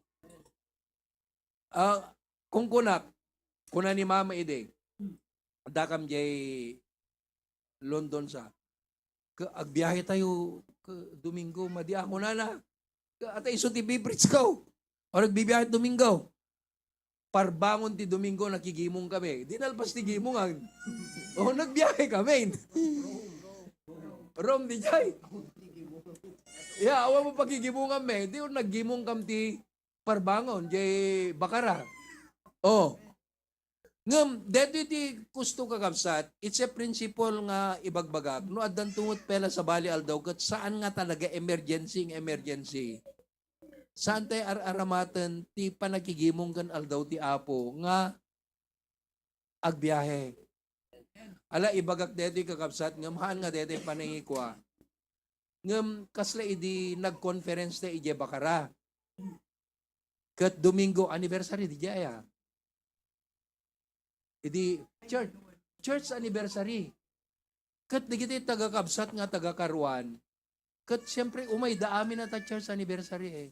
S1: Kung kuna ni Mama Ide, dakam jay London sa, agbiyahe tayo, Domingo, madi ako na. Atay iso ti bibridge ko. O nagbibiyahe Domingo. Parbangon ti Domingo, nakigimong kami. Dinalpas ti gimongan. O nagbiyahe kami. Rome di jay. Yeah, awa mo pagigimungan me. Di o naggimong kam ti Parbangon, jay Bakara. Oh. Ngam, deto iti gusto kakabsat, it's a principle nga ibagbagak. No, adan tungot pela sa bali aldaw, kat saan nga talaga emergency. Saan tayo aramatan, ti panakigimong kan aldaw ti Apo, nga agbiyahe. Ala, ibagak deto kakabsat, ngam haan nga deto panangikwa. Ngam, kasla idi nag-conference na ije Bakara. Kat Domingo anniversary di jaya. Idi church anniversary. Kat di kita taga-kabsat nga taga-karuan. Kat siyempre umay daamin na ta church anniversary eh.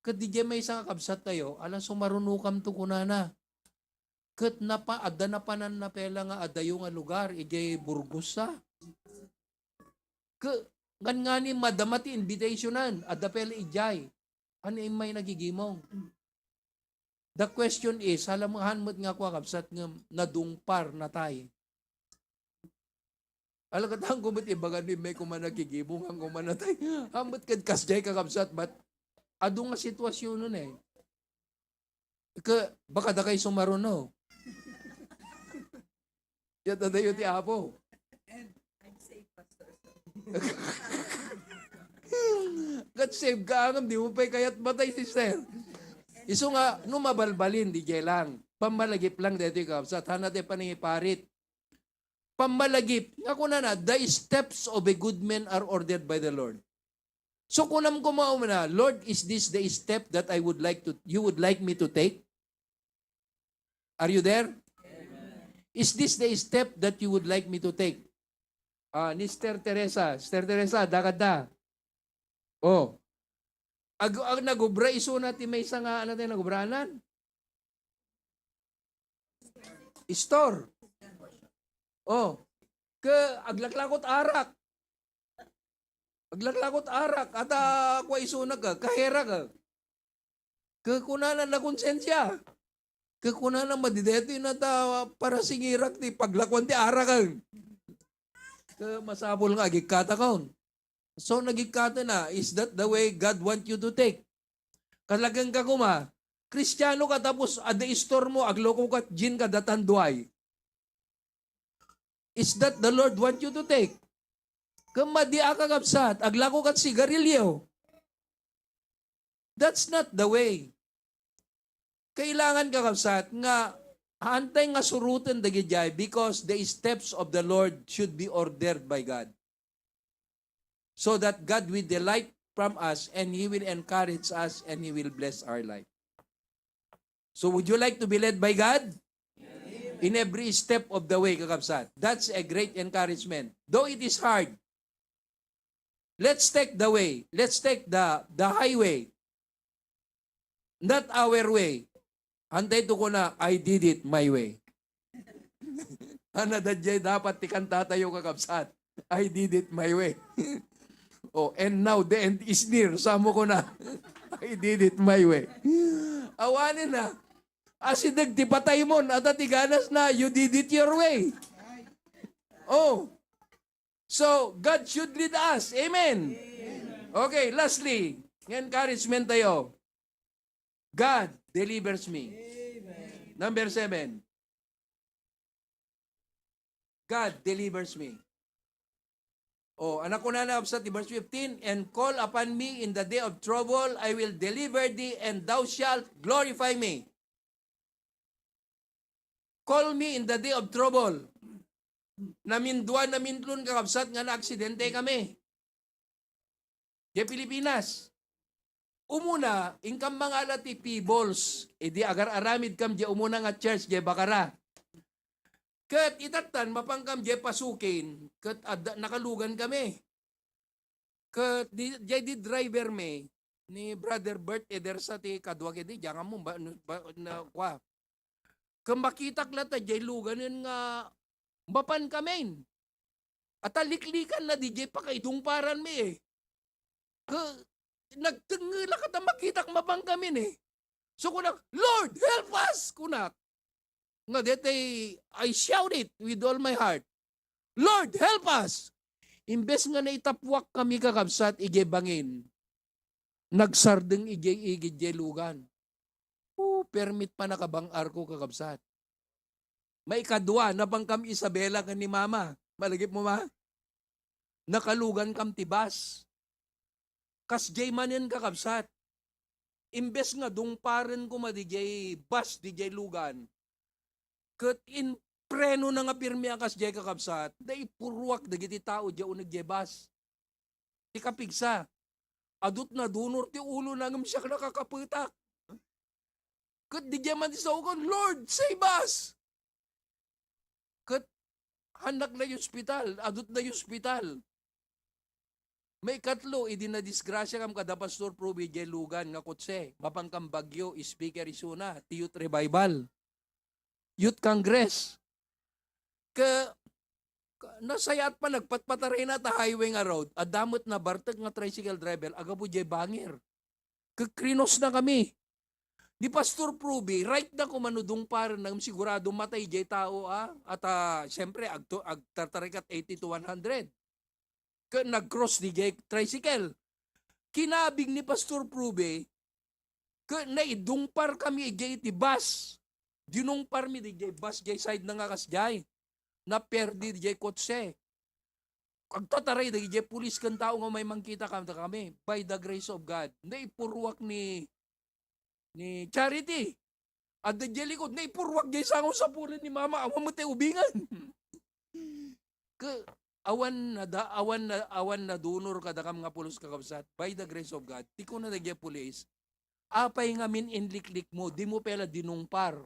S1: Kat di may isang kabsat tayo, ala sumarunukam to kunana. Kat adda na panan na pela nga adayo nga lugar, ije Burgosa. Ngan nga ni madamati invitationan, adda pela ijay. Ano may nagigimong? The question is, halamahan mo't nga kwa kapsat nga nadungpar na tayo. Alakatang kumot ibagan ni may kumanagigibong ang kumanatay. Hamot kad kasjay kakapsat, but ado nga sitwasyon nun eh. Baka da kayo sumaruno. Yata dayo ti Apo.
S2: I'm safe, Pastor.
S1: Kat save ka ang di mo pa'y kayat matay, sister. Iso nga, mabalbalin, di jay lang. Pamalagip lang dito ka. Sa tanat e paningiparit. Pamalagip. Ako na, the steps of a good man are ordered by the Lord. So kunam ko mauna, Lord, is this the step that you would like me to take? Are you there? Amen. Is this the step that you would like me to take? Ni Sister Teresa, dagad da. Oh. Ag nagubra iso natin may isang ano tayo nagubranan? Store. Oh. Aglaklakot arak. Aglaklakot arak. At kwa iso na ka. Kahera ka. Kunanan na konsensya. Kunanan madideto yun na para singirak ti paglakwan ti arak ka. Masabol nga agikata kaon. So nagikata na, is that the way God want you to take? Kalagang ka kuma, Kristiyano ka tapos ade-store mo, agloko ka, jin ka datanduay. Is that the Lord want you to take? Kamadi akagapsat, aglako ka sigarilyo. That's not the way. Kailangan kakapsat nga, hantay nga surutan dagijay because the steps of the Lord should be ordered by God. So that God will delight from us and He will encourage us and He will bless our life. So would you like to be led by God? Amen. In every step of the way, kakapsat. That's a great encouragement. Though it is hard, let's take the way. Let's take the highway. Not our way. Hantay to ko na, I did it my way. Dadjay dapat tikanta tayo kakapsat. I did it my way. Oh, and now the end is near. Samo ko na. I did it my way. Awanin na. Asidag ti patay mo. At atiganas na, you did it your way. Oh. So, God should lead us. Amen. Okay, lastly, encouragement tayo. God delivers me. Number 7. God delivers me. Oh, anak ko na sa verse 15, and call upon me in the day of trouble, I will deliver thee, and thou shalt glorify me. Call me in the day of trouble. Namintlon kakabsat nga na-aksidente kami. Di Pilipinas. Umuna, ingkam mga lati Peebles, di agar-aramid kam di umuna nga church, di Bakara. Kat itatan, mapangkam di pasukin, kat nakalugan kami. Kat di driver me, ni Brother Bert Edersa ti kadwag edi jangan mo na kwa. Kung makita kla ta jay luganin nga mapan kamen. At aliklikan na di jay pakaidungparan mi eh. Nagtengela ka ta makita mabang kamin eh. So kunak, Lord, help us! Kunak. Nga dete, I shout it with all my heart. Lord, help us! Imbes nga naitapwak kami kakabsat, ije bangin. Nagsardeng ije lugan. Permit pa nakabang arko kakabsat. May kadwa, nabang kam Isabela ka ni mama. Malagip mo ma? Nakalugan kam tibas. Kas jay manin kakabsat. Imbes nga dungparen ko ma DJ bus DJ lugan. Kat in preno na nga pirmi ang kas jay kakabsat. Da ipurwak da giti tao jay unag jay bus. Ti kapigsa. Adut na dunor ti ulo na ngam siya nakakaputak. Kat di jay man ti sa ukon, Lord, save us! Kat hanak na yung hospital, adut na yung hospital. May katlo, idi na disgrasya kam kada Pastor Proby jay lugan nga kutse. Mapangkam bagyo, speaker isuna, ti Youth Revival. Youth Congress. Nasayat pa nagpatpataray na ta highway nga road. Adamot na bartag nga tricycle driver, agapo jay bangir. Krinos na kami. Di Pastor Proby, right na kumanudong para nang sigurado matay jay tao At siyempre, agtartarikat 80 to 100. Nag-cross di jay tricycle. Kinabing ni Pastor Proby, naidungpar kami jay ti bus. Dinungpar mi di jay bus jay side na nga kas jay. Na perdi di jay kotse. Agtataray di jay pulis kan tao nga may mangkita kami. By the grace of God. Naipurwak ni Charity. At the jay likod, naipurwak jay sangaw sa pulan ni mama. Awan mo tayo ubingan. Awan na dunor kada kam nga pulos kakabsat. By the grace of God, ti ko na nagya pulis, apay nga min inliklik mo, di mo pela dinungpar.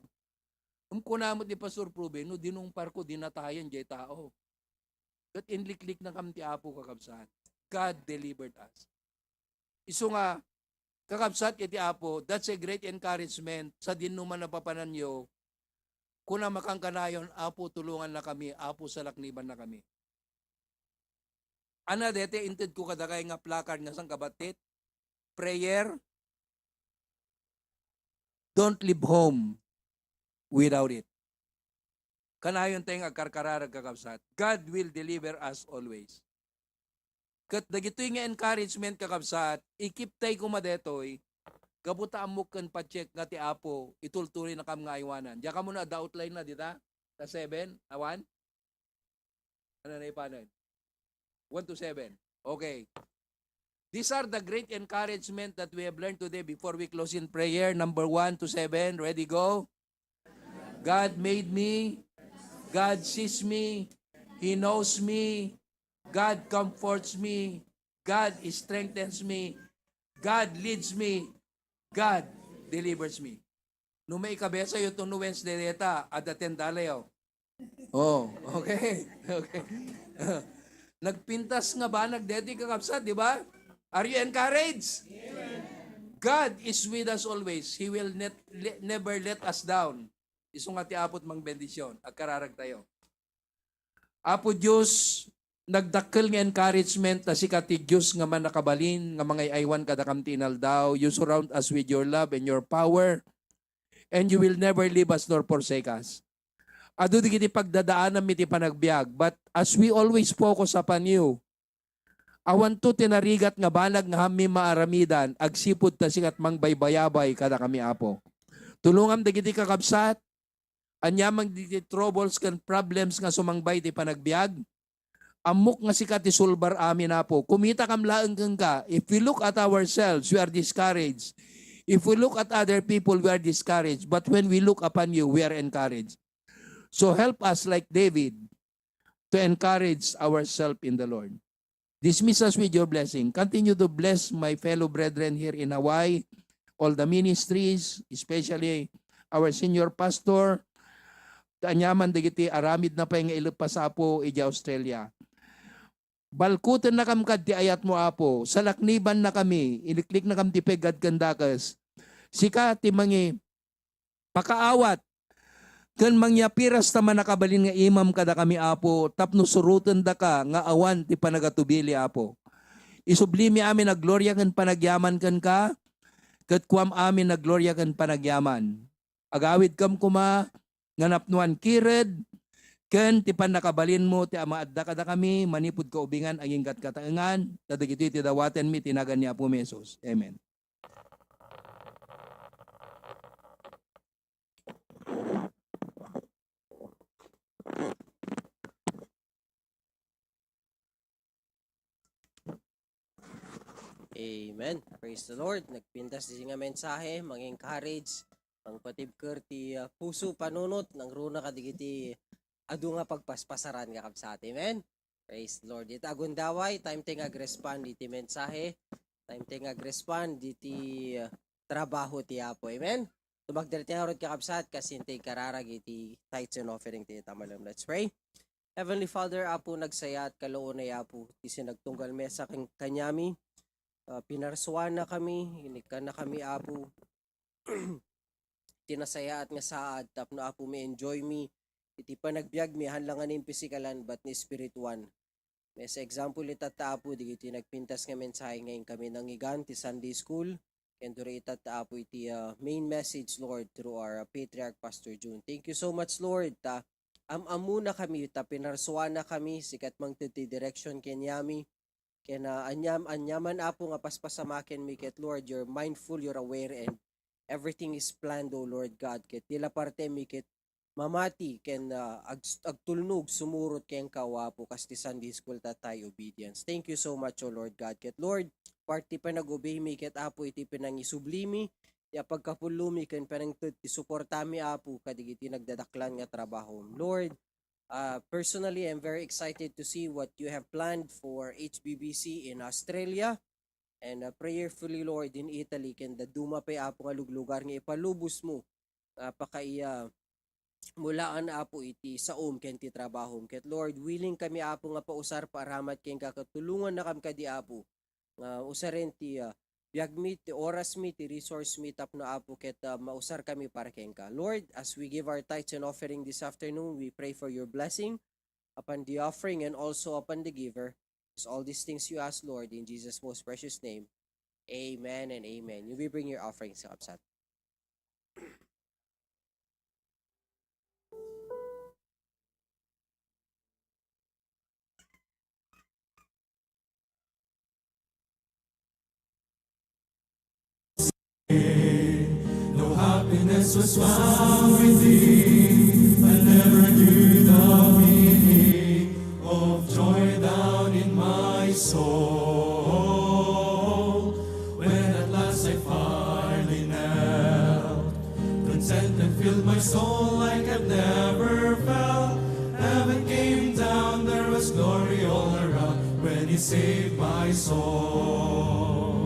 S1: Kunamot ni Pastor Proby, no dinungpar ko, dinatayan jay tao. Kat inliklik na kam ti apo kakabsat. God delivered us. Iso nga, kakabsat iti apo, that's a great encouragement sa dinuman na papanan nyo. Kuna makangkanayon, apo tulungan na kami, apo salakniban na kami. Ana dete inted ko kadakay nga placard nga sang kabatit. Prayer. Don't leave home without it. Kanayon tayong agkarkararag kakabsat. God will deliver us always. Kat dagitoy nga encouragement kakabsat, ikip tay kumadetoy, kabuta amok kan pa-check nga ti apo, itultuloy na kam nga aywanan. Diya ka muna, the outline na, dita? Ta 7, awan? Ano na ipanan? 1 to 7. Okay. These are the great encouragement that we have learned today before we close in prayer. Number 1 to 7. Ready, go? God made me. God sees me. He knows me. God comforts me. God strengthens me. God leads me. God delivers me. No may kabesa yung to no Wednesday data at attend dalayo. Oh, okay. Okay. Nagpintas nga ba? Nagdeti kakabsat, di ba? Are you encouraged? Amen. God is with us always. He will never let us down. Iso nga ti apot mang bendisyon. Agkararag tayo. Apo Diyos, nagdakkel nga encouragement na si kati Diyos nga man nakabalin, nga mga aywan kadakam tinal daw. You surround us with your love and your power, and you will never leave us nor forsake us. Ado di kiti pagdadaanan mi ti panagbiag, but as we always focus upon you, awan to tinarigat nga banag nga hami maaramidan, agsipod ta sikat mang baybayabay kada kami apo. Tulungam di kiti kakabsat, anyamang di troubles kan problems nga sumangbay ti panagbiag, amok nga sikat ti sulbar amin apo. Kumita kam laeng ka, if we look at ourselves, we are discouraged. If we look at other people, we are discouraged. But when we look upon you, we are encouraged. So help us like David to encourage ourselves in the Lord. Dismiss us with your blessing. Continue to bless my fellow brethren here in Hawaii, all the ministries, especially our senior pastor, Tanyaman digiti aramid na pa yung ilupasapo ija Australia. Balkutan na kam kad ti ayat mo Apo. Salakniban na kami. Iliklik na kam ti pegad kandakas. Sika ti mangi pakaawat. Ken mangyapiras ta man nakabalin nga imam kada kami Apo. Tapno surutan da ka nga awan ti panagatubili Apo. Isublimi amin na gloria ken panagyaman ken ka. Ket kuam amin na gloria ken panagyaman. Agawid kam kuma nga napnuan kired. Ken ti panakabalin mo ti amaadda kada kami manipud ka ubingan aging kat kataengan dadagiti ti dawaten mi tinagan ni Apo Mesos. Amen.
S2: Amen. Praise the Lord. Nagpintas di nga mensahe, mang-encourage, ang patibker ti puso panunot ng runa kadigiti adu nga pagpaspasaran nga kabsat. Amen. Praise the Lord. Ita agundaway, time ting agrespond diti mensahe, time ting agrespond diti trabaho ti Apo. Amen. Tumagdal ti harod ka kabsat kasintay kararag iti tithes and offering ti tamalam. Let's pray. Heavenly Father, Apo nagsaya at kaloon na Apo, ti sinagtunggal mesa kang kanyami. Pinarsuan na kami, inikan na kami Apo. Tinasaya at nga saad, tapno Apo may enjoy me. Iti panagbiag mi hanlangan ng pisikalan but ni spirituan. May sa example itata Apo, di iti nagpintas nga mensahe ngayon kami nang igan ti Sunday School. Kendo itata Apo iti main message Lord through our Patriarch Pastor June. Thank you so much Lord. Amuna kami, pinarsuan na kami, sikat mang ti direction kenyami. Kaya anyaman Apo nga paspasamakin mi ket Lord, you're mindful, you're aware, and everything is planned, O Lord God. Ket tila parte mi ket mamati ken agtulnog sumurot ken kawapo kas ti Sunday School tatay obedience. Thank you so much, O Lord God. Ket Lord, party pa nag-obey mi ket Apo iti pinangisublimi, ya pagkapulumi ken panangted ti suportami Apo kadigiti nagdadaklan nga trabaho. Lord, personally, I'm very excited to see what you have planned for HBBC in Australia and prayerfully, Lord, in Italy. Kenda duma pa Apo nga luglugar nga ipalubos mo pakaiya mulaan Apo iti saom ken ti trabaho. Ket Lord, willing kami Apo nga pausar paramat ken kakatulungan na kam kadi Apo nga usaren ti biag mi ti oras mi ti resource mi tapno Apo ket mausar kami para ken ka. Lord, as we give our tithes and offering this afternoon, we pray for your blessing upon the offering and also upon the giver. It's all these things you ask, Lord, in Jesus' most precious name. Amen and amen. You will bring your offerings sa kapsat.
S3: No happiness was found within. I never knew the meaning of joy down in my soul. When at last I finally knelt, content and filled my soul like I've never felt. Heaven came down, there was glory all around when He saved my soul.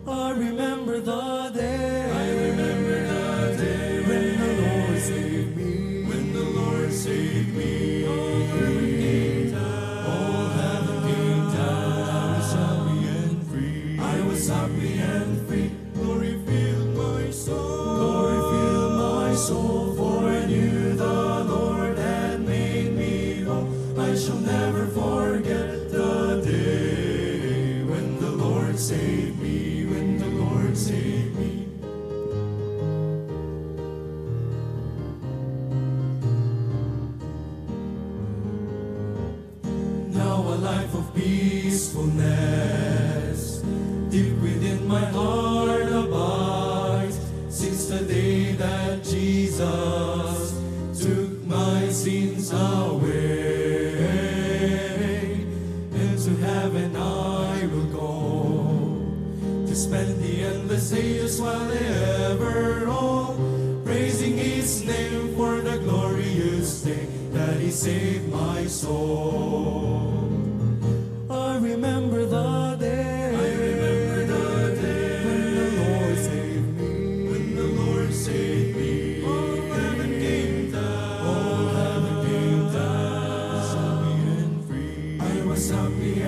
S3: I remember the day. I remember the day when the Lord saved me. When the Lord saved me. All heaven came down. All heaven came down. I was happy and free. I was happy and free. Glory filled my soul. Glory filled my soul. For I knew the Lord had made me whole. I shall never forget the day when the Lord saved me. Save me. Now a life of peacefulness deep within my heart abides, since the day that Jesus took my sins away. Into heaven I will go to spend the endless ages while they ever roll, praising His name for the glorious day that He saved my soul. I remember the day. I remember the day when the Lord saved me. When the Lord saved me. All heaven came down. All heaven came down. I was happy and free. I was happy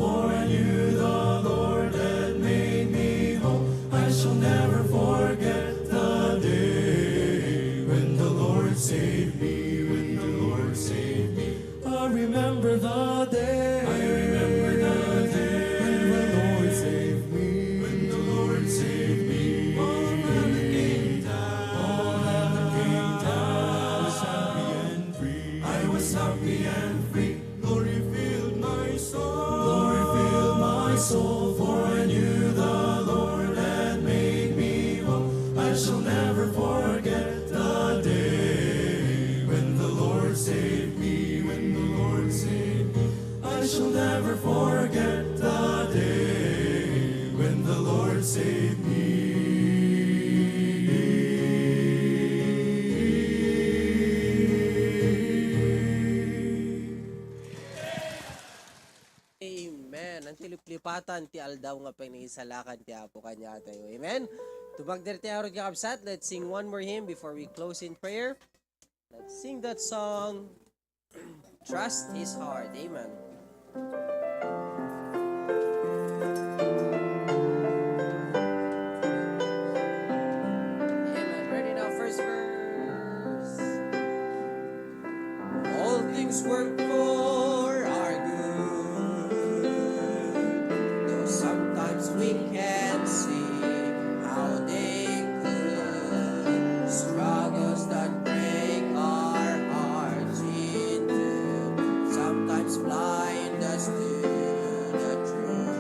S3: for I knew the Lord had made me whole. I shall never forget the day when the Lord saved me, when the Lord saved me. I remember the day, I remember the day when the Lord saved me, when the Lord saved me. All heaven came down, all heaven came down. I was happy and free, I was happy and free. Glory filled my soul, glory filled my soul. For I knew the Lord had made me whole. I shall never forget the day when the Lord saved me, when the Lord saved me. I shall never forget the day when the Lord saved me.
S2: Amen. Ang tilipatan ti aldaw nga pangisalakan ti Apo kanya tayo. Amen. Tubagder ti arod nga kapsat. Let's sing one more hymn before we close in prayer. Let's sing that song, Trust His Heart. Amen. Amen. Ready now, first verse. All things work for our good, though sometimes we can't see how they could. Struggles that break our hearts into, sometimes blind us to the truth.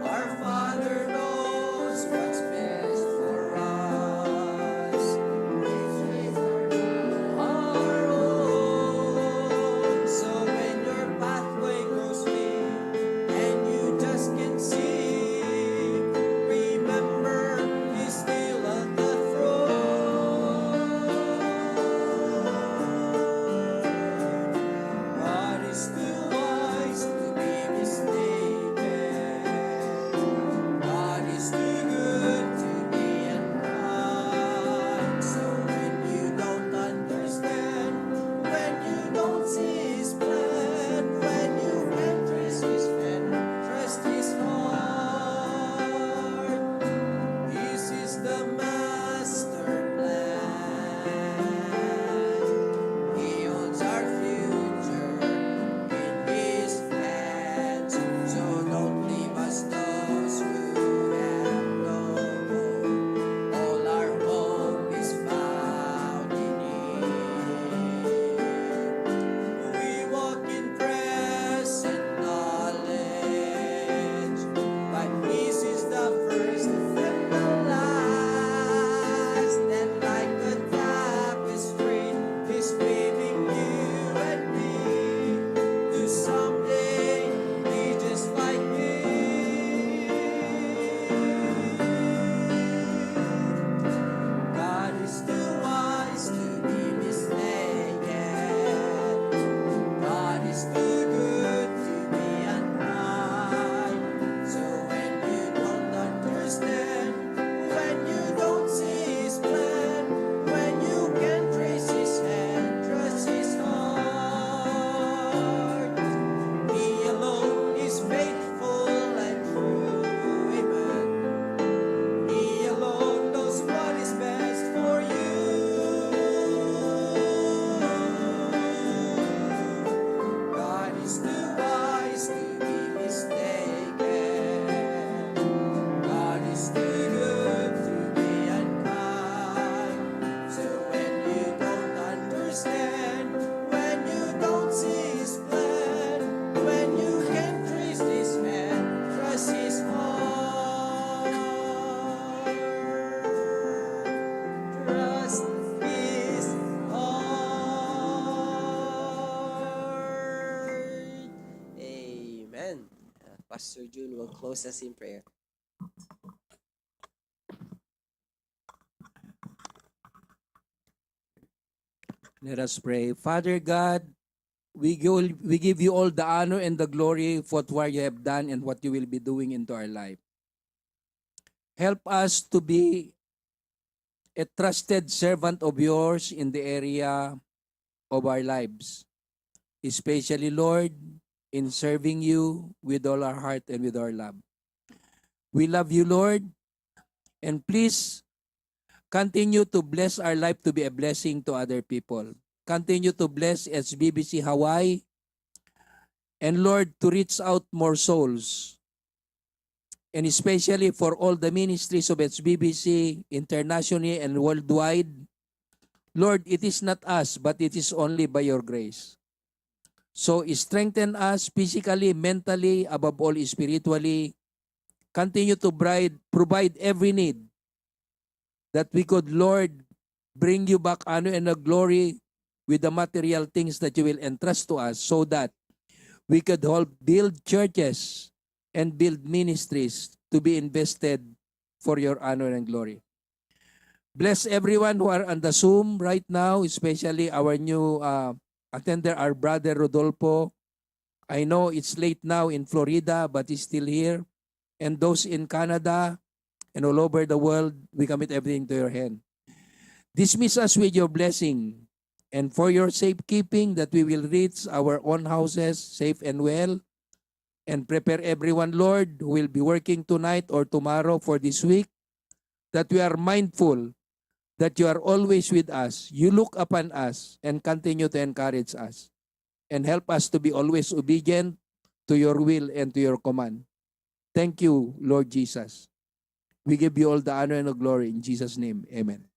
S2: Our Father knows what's best for us. Our own. So when your pathway grows dim and you just can't see, remember He's still on the throne. God is too wise to be mistaken. God is too good to be unkind. So when you don't understand, when you don't see His plan, when you can't trace His hand, trust His heart. This is the master plan. He holds our future in His hands. So don't leave us those who have no hope. All our hope is found in Him. We walk in present knowledge, but His is the first and the last. And like the tapestry, He's weaving you and me to someday be just like Him. God is too wise to be mistaken. God is too good to be unkind. So when you don't understand, when you don't see His plan, when you can't trace His hand, trust His heart. He alone is faithful and true. Amen. He alone knows what is best for you. God is too wise to be mistaken. God is too good to be unkind. So when you don't understand, when you don't see His plan, when you can't trace His hand, trust His heart. Trust His heart. Amen. Pastor June will close us in prayer.
S1: Let us pray. Father God, we give you all the honor and the glory for what you have done and what you will be doing into our life. Help us to be a trusted servant of yours in the area of our lives. Especially, Lord, in serving you with all our heart and with our love. We love you, Lord, and please continue to bless our life to be a blessing to other people. Continue to bless SBBC Hawaii, and Lord, to reach out more souls, and especially for all the ministries of SBBC internationally and worldwide. Lord, it is not us, but it is only by your grace. So strengthen us physically, mentally, above all spiritually. Continue to provide every need that we could, Lord, bring you back honor and glory with the material things that you will entrust to us, so that we could help build churches and build ministries to be invested for your honor and glory. Bless everyone who are on the Zoom right now, especially our new attender, our brother Rodolfo. I know it's late now in Florida, but he's still here. And those in Canada and all over the world, we commit everything to your hand. Dismiss us with your blessing, and for your safekeeping, that we will reach our own houses safe and well. And prepare everyone, Lord, who will be working tonight or tomorrow for this week, that we are mindful that you are always with us. You look upon us and continue to encourage us. And help us to be always obedient to your will and to your command. Thank you, Lord Jesus. We give you all the honor and the glory in Jesus' name. Amen.